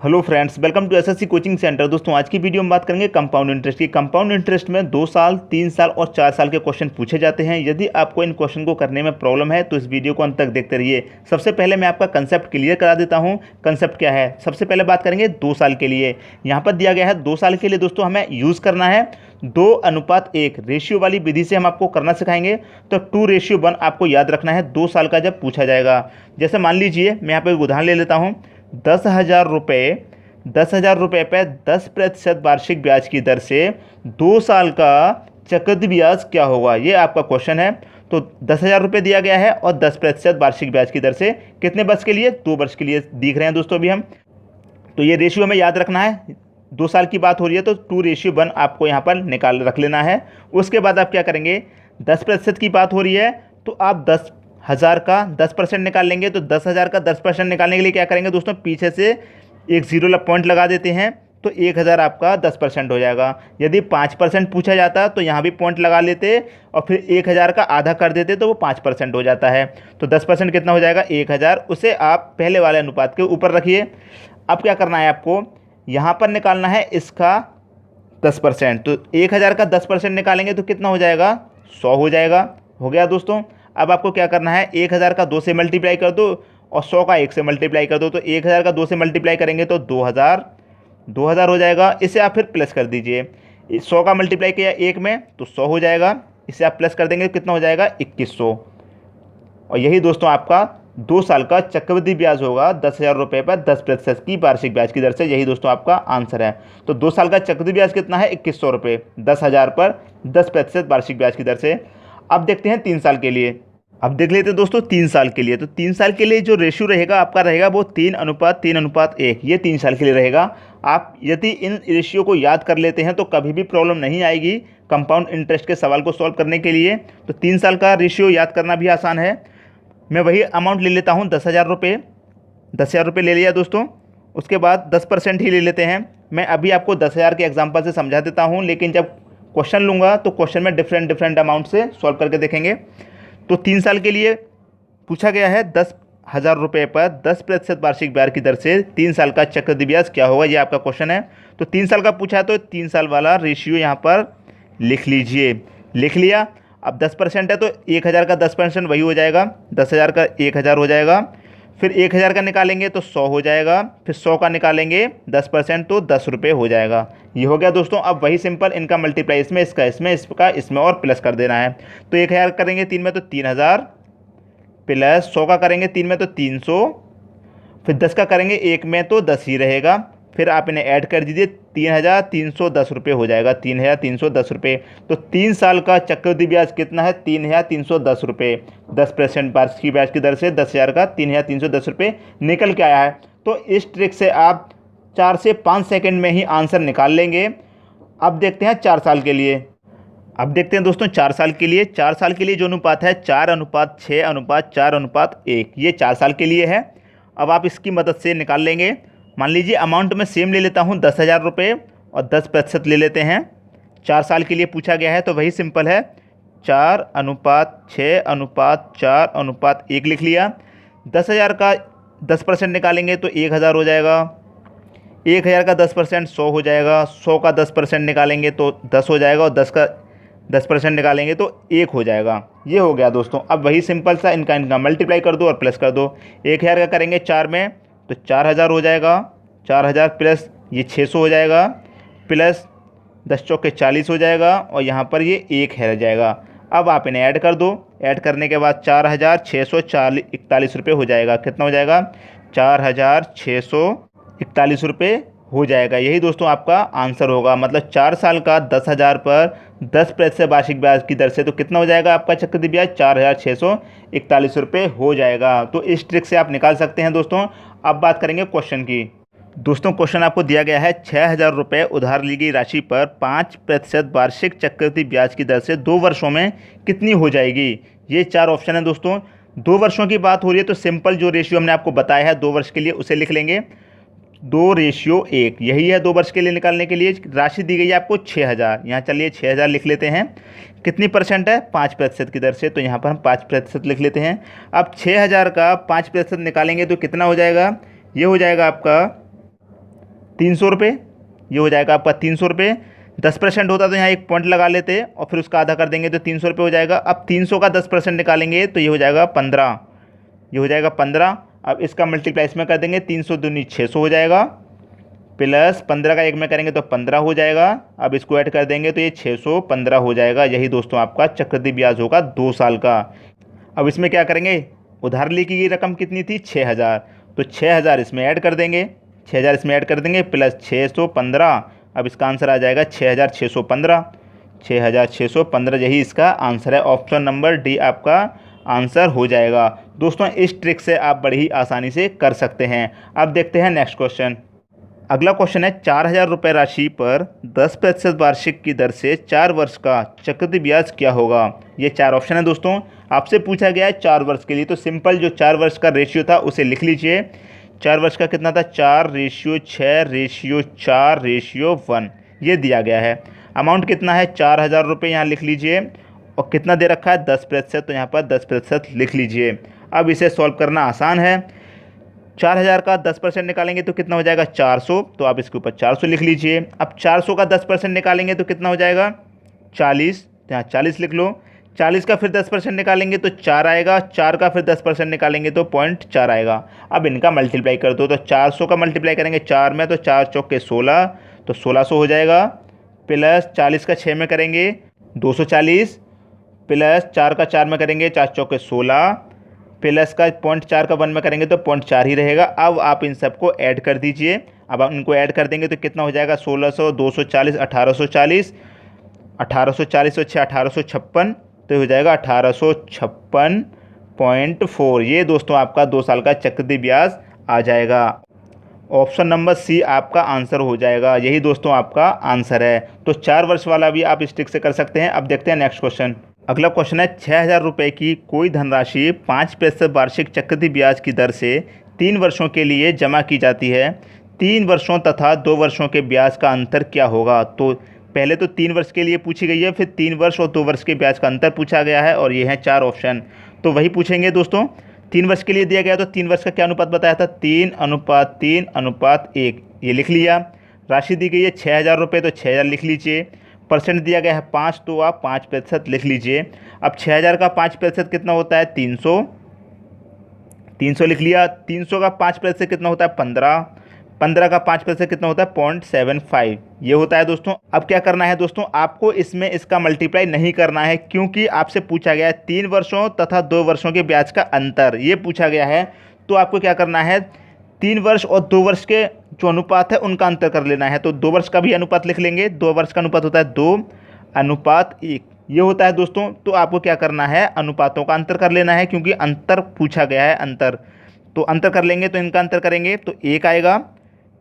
Hello friends, welcome to SSC coaching centre. दोस्तों, आज की वीडियो में बात करेंगे कंपाउंड इंटरेस्ट की। कंपाउंड इंटरेस्ट में 2 साल, 3 साल और 4 साल के क्वेश्चन पूछे जाते हैं। यदि आपको इन क्वेश्चन को करने में प्रॉब्लम है तो इस वीडियो को अंत तक देखते रहिए। सबसे पहले मैं आपका कंसेप्ट क्लियर करा देता हूँ। कंसेप्ट क्या है, सबसे पहले बात करेंगे 2 साल के लिए। यहाँ पर दिया गया है 2 साल के लिए दोस्तों हमें यूज़ करना है 2:1 रेशियो वाली विधि से हम आपको करना सिखाएंगे। तो 2:1 आपको याद रखना है 2 साल का जब पूछा जाएगा। जैसे मान लीजिए मैं यहाँ पर एक उदाहरण ले लेता हूँ। 10,000 रुपये पे 10% वार्षिक ब्याज की दर से 2 साल का चक्रवृद्धि ब्याज क्या होगा, ये आपका क्वेश्चन है। तो 10,000 रुपये दिया गया है और 10% वार्षिक ब्याज की दर से कितने वर्ष के लिए, 2 वर्ष के लिए दिख रहे हैं दोस्तों अभी हम। तो ये रेशियो हमें याद रखना है। 2 साल की बात हो रही है तो 2:1 आपको यहाँ पर निकाल रख लेना है। उसके बाद आप क्या करेंगे, 10% की बात हो रही है तो आप 10,000 का 10% निकाल लेंगे। तो 10,000 का 10% निकालने के लिए क्या करेंगे दोस्तों, पीछे से एक जीरो पॉइंट लगा देते हैं तो 1,000 आपका 10% हो जाएगा। यदि 5% पूछा जाता तो यहाँ भी पॉइंट लगा लेते और फिर 1,000 का आधा कर देते तो वो 5% हो जाता है। तो 10% कितना हो जाएगा, 1,000। उसे आप पहले वाले अनुपात के ऊपर रखिए। अब क्या करना है आपको, यहाँ पर निकालना है इसका 10%। तो 1,000 का 10% निकालेंगे तो कितना हो जाएगा, 100 हो जाएगा। हो गया दोस्तों। अब आपको क्या करना है, 1,000 का 2 से मल्टीप्लाई कर दो और 100 का 1 से मल्टीप्लाई कर दो। तो 1,000 का 2 से मल्टीप्लाई करेंगे तो 2,000 हो जाएगा। इसे आप फिर प्लस कर दीजिए। 100 का मल्टीप्लाई किया 1 में तो 100 हो जाएगा। इसे आप प्लस कर देंगे तो कितना हो जाएगा, 2,100। और यही दोस्तों आपका 2 साल का चक्रवृद्धि ब्याज होगा 10,000 रुपये पर 10% की वार्षिक ब्याज की दर से। यही दोस्तों आपका आंसर है। तो 2 साल का चक्रवृद्धि ब्याज कितना है, 2,100 रुपये 10,000 पर 10% वार्षिक ब्याज की दर से। अब देखते हैं 3 साल के लिए। अब देख लेते हैं दोस्तों 3 साल के लिए। तो 3 साल के लिए जो रेशियो रहेगा आपका रहेगा वो 3:3:1। ये 3 साल के लिए रहेगा। आप यदि इन रेशियो को याद कर लेते हैं तो कभी भी प्रॉब्लम नहीं आएगी कंपाउंड इंटरेस्ट के सवाल को सॉल्व करने के लिए। तो 3 साल का रेशियो याद करना भी आसान है। मैं वही अमाउंट ले लेता हूँ, 10,000 रुपये। 10,000 रुपये ले लिया दोस्तों। उसके बाद 10% ही ले लेते हैं। मैं अभी आपको 10,000 के एग्जाम्पल से समझा देता हूँ, लेकिन जब क्वेश्चन लूँगा तो क्वेश्चन में डिफरेंट अमाउंट से सॉल्व करके देखेंगे। तो 3 साल के लिए पूछा गया है 10,000 रुपये पर 10% वार्षिक ब्याज की दर से 3 साल का चक्रवृद्धि ब्याज क्या होगा, ये आपका क्वेश्चन है। तो 3 साल का पूछा है तो 3 साल वाला रेशियो यहाँ पर लिख लीजिए। लिख लिया। अब 10% है तो 1,000 का 10% वही हो जाएगा, 10,000 का 1,000 हो जाएगा। फिर 1,000 का निकालेंगे तो 100 हो जाएगा। फिर 100 का निकालेंगे 10% तो 10 रुपये हो जाएगा। ये हो गया दोस्तों। अब वही सिंपल इनका मल्टीप्लाई इसमें, इसमें और प्लस कर देना है। तो 1,000 करेंगे 3 में तो 3,000 प्लस 100 का करेंगे 3 में तो 300। फिर 10 का करेंगे 1 में तो 10 ही रहेगा। फिर आप इन्हें ऐड कर दीजिए, 3,310 रुपये हो जाएगा, 3,310 रुपये। तो 3 साल का चक्रवृद्धि ब्याज कितना है, 3,310 रुपये 10% वार्षिक ब्याज की दर से 10,000 का 3,310 रुपये निकल के आया है। तो इस ट्रिक से आप 4 से 5 सेकंड में ही आंसर निकाल लेंगे। अब देखते हैं 4 साल के लिए। अब देखते हैं दोस्तों 4 साल के लिए। 4 साल के लिए जो अनुपात है 4:6:4:1, ये 4 साल के लिए है। अब आप इसकी मदद से निकाल लेंगे। मान लीजिए अमाउंट में सेम ले लेता हूँ 10,000 रुपये और 10% ले लेते हैं। 4 साल के लिए पूछा गया है तो वही सिंपल है, 4:6:4:1 लिख लिया। 10,000 का 10% निकालेंगे तो 1,000 हो जाएगा। 1,000 का 10% 100 हो जाएगा। 100 का 10% निकालेंगे तो 10 हो जाएगा और 10 का 10% निकालेंगे तो 1 हो जाएगा। ये हो गया दोस्तों। अब वही सिंपल सा इनका मल्टीप्लाई कर दो और प्लस कर दो। 1,000 का करेंगे 4 में तो 4,000 हो जाएगा। 4,000 प्लस ये 600 हो जाएगा, प्लस 10 चौके 40 हो जाएगा और यहाँ पर ये 1 है जाएगा। अब आप इन्हें ऐड कर दो। ऐड करने के बाद 4,641 रुपये हो जाएगा। कितना हो जाएगा, 4,641 रुपये हो जाएगा। यही दोस्तों आपका आंसर होगा। मतलब 4 साल का 10,000 पर 10% वार्षिक ब्याज की दर से तो कितना हो जाएगा आपका चक्रवृद्धि ब्याज, 4,641 रुपये हो जाएगा। तो इस ट्रिक से आप निकाल सकते हैं दोस्तों। अब बात करेंगे क्वेश्चन की। दोस्तों क्वेश्चन आपको दिया गया है 6,000 रुपये उधार ली गई राशि पर 5% वार्षिक चक्रवृद्धि ब्याज की दर से 2 वर्षों में कितनी हो जाएगी। ये 4 ऑप्शन है दोस्तों। 2 वर्षों की बात हो रही है तो सिंपल जो रेशियो हमने आपको बताया है 2 वर्ष के लिए उसे लिख लेंगे, 2:1। यही है 2 वर्ष के लिए निकालने के लिए। राशि दी गई है आपको 6,000। यहाँ चलिए 6,000 लिख लेते हैं। कितनी परसेंट है, 5% की दर से, तो यहाँ पर हम 5% लिख लेते हैं। अब 6,000 का 5% निकालेंगे तो कितना हो जाएगा, ये हो जाएगा आपका ₹300, ये हो जाएगा आपका ₹300। 10% होता तो यहाँ एक पॉइंट लगा लेते और फिर उसका आधा कर देंगे तो ₹300 हो जाएगा। अब 300 का 10% निकालेंगे तो ये हो जाएगा 15, ये हो जाएगा 15। अब इसका मल्टीप्लाई इसमें कर देंगे, 300 दूनी 600 हो जाएगा, प्लस 15 का एक में करेंगे तो 15 हो जाएगा। अब इसको ऐड कर देंगे तो ये 615 हो जाएगा। यही दोस्तों आपका चक्रवृद्धि ब्याज होगा 2 साल का। अब इसमें क्या करेंगे, उधार ली की गई रकम कितनी थी, 6000, तो 6000 इसमें ऐड कर देंगे, 6000 इसमें ऐड कर देंगे प्लस 615। अब इसका आंसर आ जाएगा 6615, 6615 यही इसका आंसर है। ऑप्शन नंबर डी आपका आंसर हो जाएगा। दोस्तों इस ट्रिक से आप बड़ी ही आसानी से कर सकते हैं। अब देखते हैं नेक्स्ट क्वेश्चन। अगला क्वेश्चन है 4000 रुपये राशि पर 10% वार्षिक की दर से 4 वर्ष का चक्रवृद्धि ब्याज क्या होगा। ये 4 ऑप्शन है दोस्तों, आपसे पूछा गया है 4 वर्ष के लिए। तो सिंपल जो 4 वर्ष का रेशियो था उसे लिख लीजिए। 4 वर्ष का कितना था, 4:6:4:1 ये दिया गया है। अमाउंट कितना है, 4000 रुपये यहाँ लिख लीजिए और कितना दे रखा है 10%, तो यहाँ पर 10% लिख लीजिए। अब इसे सॉल्व करना आसान है। 4000 का 10% निकालेंगे तो कितना हो जाएगा 400, तो आप इसके ऊपर 400 लिख लीजिए। अब 400 का 10% निकालेंगे तो कितना हो जाएगा 40, तो यहाँ 40 लिख लो। 40 का फिर 10% निकालेंगे तो 4 आएगा, 4 का फिर 10% निकालेंगे तो 0.4 आएगा। अब इनका मल्टीप्लाई कर दो, तो 400 का मल्टीप्लाई करेंगे 4 में तो 4 चौके 16, तो 1600 हो जाएगा, प्लस 40 का 6 में करेंगे 240, प्लस 4 का 4 में करेंगे 4 चौके 16, प्लस का 0.4 का 1 में करेंगे तो 0.4 ही रहेगा। अब आप इन सबको ऐड कर दीजिए। अब आप इनको ऐड कर देंगे तो कितना हो जाएगा 1600, 240, 1840, 1840 और 6 1856, तो हो जाएगा 1856.4। ये दोस्तों आपका 2 साल का चक्रवृद्धि ब्याज आ जाएगा। ऑप्शन नंबर सी आपका आंसर हो जाएगा। यही दोस्तों आपका आंसर है। तो 4 वर्ष वाला भी आप इस ट्रिक से कर सकते हैं। अब देखते हैं नेक्स्ट क्वेश्चन। अगला क्वेश्चन है 6000 रुपये की कोई धनराशि 5% वार्षिक चक्रवृद्धि ब्याज की दर से 3 वर्षों के लिए जमा की जाती है। 3 वर्षों तथा 2 वर्षों के ब्याज का अंतर क्या होगा। तो पहले तो 3 वर्ष के लिए पूछी गई है, फिर 3 वर्ष और 2 वर्ष के ब्याज का अंतर पूछा गया है, और ये हैं 4 ऑप्शन। तो वही पूछेंगे दोस्तों। 3 वर्ष के लिए दिया गया तो 3 वर्ष का क्या अनुपात बताया था, 3:3:1, ये लिख लिया। राशि दी गई है 6000 रुपये, तो 6000 लिख लीजिए। परसेंट दिया गया है 5, तो आप 5% लिख लीजिए। अब 6000 का 5% कितना होता है 300, 300 लिख लिया। 300 का 5% कितना होता है 15, 15 का 5% कितना होता है 0.75, ये होता है दोस्तों। अब क्या करना है दोस्तों, आपको इसमें इसका मल्टीप्लाई नहीं करना है, क्योंकि आपसे पूछा गया है 3 वर्षों तथा 2 वर्षों के ब्याज का अंतर, ये पूछा गया है। तो आपको क्या करना है, 3 वर्ष और 2 वर्ष के जो अनुपात है उनका अंतर कर लेना है। तो 2 वर्ष का भी अनुपात लिख लेंगे। 2 वर्ष का अनुपात होता है 2:1, ये होता है दोस्तों। तो आपको क्या करना है, अनुपातों का अंतर कर लेना है, क्योंकि अंतर पूछा गया है, अंतर। तो अंतर कर लेंगे, तो इनका अंतर करेंगे तो 1 आएगा,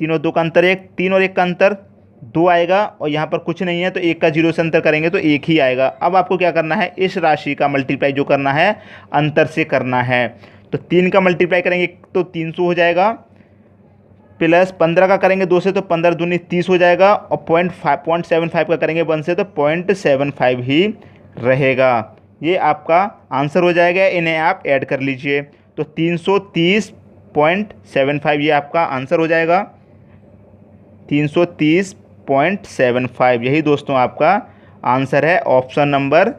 3 और 2 का अंतर 1, 3 और 1 का अंतर 2 आएगा, और यहाँ पर कुछ नहीं है तो 1 का 0 से अंतर करेंगे तो 1 ही आएगा। अब आपको क्या करना है, इस राशि का मल्टीप्लाई जो करना है अंतर से करना है। तो 3 का मल्टीप्लाई करेंगे तो 300 हो जाएगा, प्लस 15 का करेंगे 2 से तो 15 दूनी 30 हो जाएगा, और 0.75 का करेंगे 1 से तो 0.75 ही रहेगा। ये आपका आंसर हो जाएगा। इन्हें आप ऐड कर लीजिए, तो 330.75 ये आपका आंसर हो जाएगा, 330.75। यही दोस्तों आपका आंसर है। ऑप्शन नंबर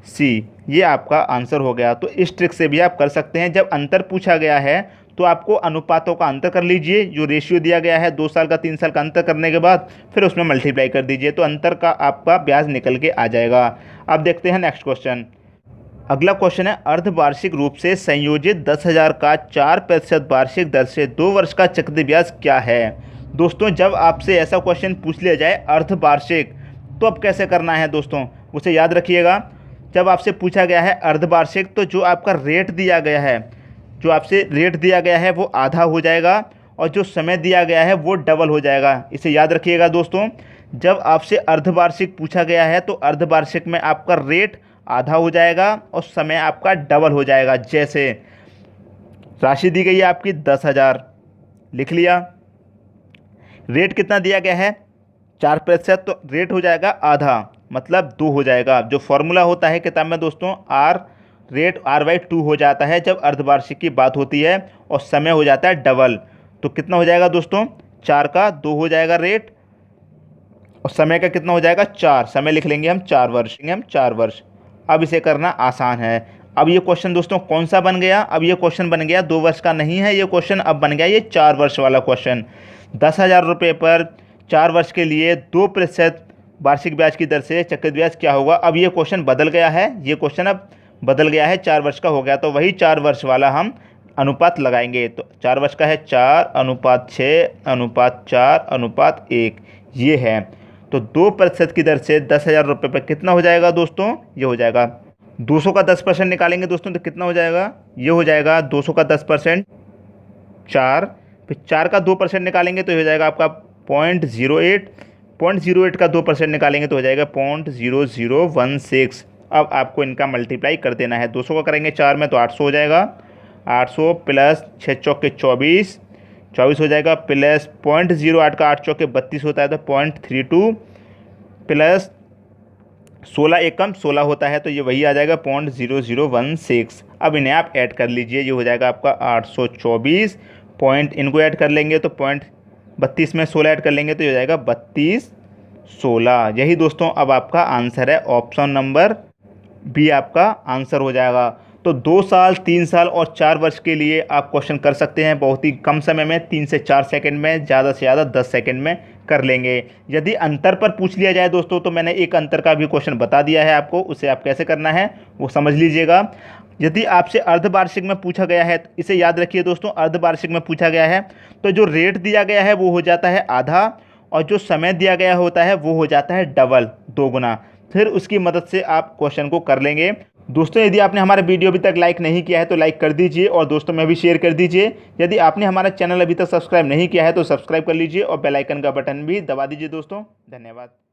सी ये आपका आंसर हो गया। तो इस ट्रिक से भी आप कर सकते हैं। जब अंतर पूछा गया है तो आपको अनुपातों का अंतर कर लीजिए, जो रेशियो दिया गया है 2 साल का 3 साल का अंतर करने के बाद फिर उसमें मल्टीप्लाई कर दीजिए, तो अंतर का आपका ब्याज निकल के आ जाएगा। अब देखते हैं नेक्स्ट क्वेश्चन। अगला क्वेश्चन है अर्धवार्षिक रूप से संयोजित 10,000 का 4% वार्षिक दर से 2 वर्ष का चक्रवृद्धि ब्याज क्या है। दोस्तों जब आपसे ऐसा क्वेश्चन पूछ लिया जाए अर्धवार्षिक, तो अब कैसे करना है दोस्तों, उसे याद रखिएगा। जब आपसे पूछा गया है अर्धवार्षिक, तो जो आपका रेट दिया गया है, जो आपसे रेट दिया गया है वो आधा हो जाएगा, और जो समय दिया गया है वो डबल हो जाएगा। इसे याद रखिएगा दोस्तों। जब आपसे अर्धवार्षिक पूछा गया है तो अर्धवार्षिक में आपका रेट आधा हो जाएगा और समय आपका डबल हो जाएगा। जैसे राशि दी गई है आपकी 10,000, लिख लिया। रेट कितना दिया गया है 4%, तो रेट हो जाएगा आधा, मतलब 2 हो जाएगा। जो फॉर्मूला होता है किताब में दोस्तों, रेट R/2 हो जाता है जब अर्धवार्षिक की बात होती है, और समय हो जाता है डबल। तो कितना हो जाएगा दोस्तों 4 का 2 हो जाएगा रेट, और समय का कितना हो जाएगा 4, समय लिख लेंगे हम 4 वर्ष। अब इसे करना आसान है। अब ये क्वेश्चन दोस्तों कौन सा बन गया, अब ये क्वेश्चन बन गया 2 वर्ष का नहीं है ये क्वेश्चन, अब बन गया ये 4 वर्ष वाला क्वेश्चन। 10,000 रुपये पर 4 वर्ष के लिए 2% वार्षिक ब्याज की दर से चक्रवृद्धि ब्याज क्या होगा। अब ये क्वेश्चन बदल गया है, ये क्वेश्चन अब बदल गया है, 4 वर्ष का हो गया, तो वही 4 वर्ष वाला हम अनुपात लगाएंगे। तो 4 वर्ष का है 4:6:4:1 ये है। तो 2% की दर से 10,000 रुपये पर कितना हो जाएगा दोस्तों, ये हो जाएगा 200 का 10% निकालेंगे दोस्तों तो कितना हो जाएगा, ये हो जाएगा 200 का 10% 4, फिर 4 का 2% निकालेंगे तो ये हो जाएगा आपका 0.08, 0.08 का 2% निकालेंगे तो हो जाएगा 0.0016। अब आपको इनका मल्टीप्लाई कर देना है, 200 का करेंगे 4 में तो 800 हो जाएगा, 800 प्लस 6 चौके 24 हो जाएगा, प्लस 0.08 का 8 चौके 32 होता है तो 0.32 प्लस 16 एकम 16 होता है तो ये वही आ जाएगा 0.0016। अब इन्हें आप ऐड कर लीजिए, ये हो जाएगा आपका 824 पॉइंट, इनको ऐड कर लेंगे तो 0.32 में 16 ऐड कर लेंगे तो ये हो जाएगा 3216। यही दोस्तों अब आपका आंसर है, ऑप्शन नंबर बी आपका आंसर हो जाएगा। तो 2 साल, 3 साल और 4 वर्ष के लिए आप क्वेश्चन कर सकते हैं बहुत ही कम समय में, 3 से 4 सेकंड में, ज़्यादा से ज़्यादा 10 सेकंड में कर लेंगे। यदि अंतर पर पूछ लिया जाए दोस्तों तो मैंने एक अंतर का भी क्वेश्चन बता दिया है आपको, उसे आप कैसे करना है वो समझ लीजिएगा। यदि आपसे अर्धवार्षिक में पूछा गया है तो इसे याद रखिए दोस्तों, अर्धवार्षिक में पूछा गया है तो जो रेट दिया गया है वो हो जाता है आधा, और जो समय दिया गया होता है वो हो जाता है डबल, 2 गुना। फिर उसकी मदद से आप क्वेश्चन को कर लेंगे। दोस्तों यदि आपने हमारा वीडियो अभी तक लाइक नहीं किया है तो लाइक कर दीजिए, और दोस्तों में भी शेयर कर दीजिए। यदि आपने हमारा चैनल अभी तक सब्सक्राइब नहीं किया है तो सब्सक्राइब कर लीजिए, और बेल आइकन का बटन भी दबा दीजिए दोस्तों। धन्यवाद।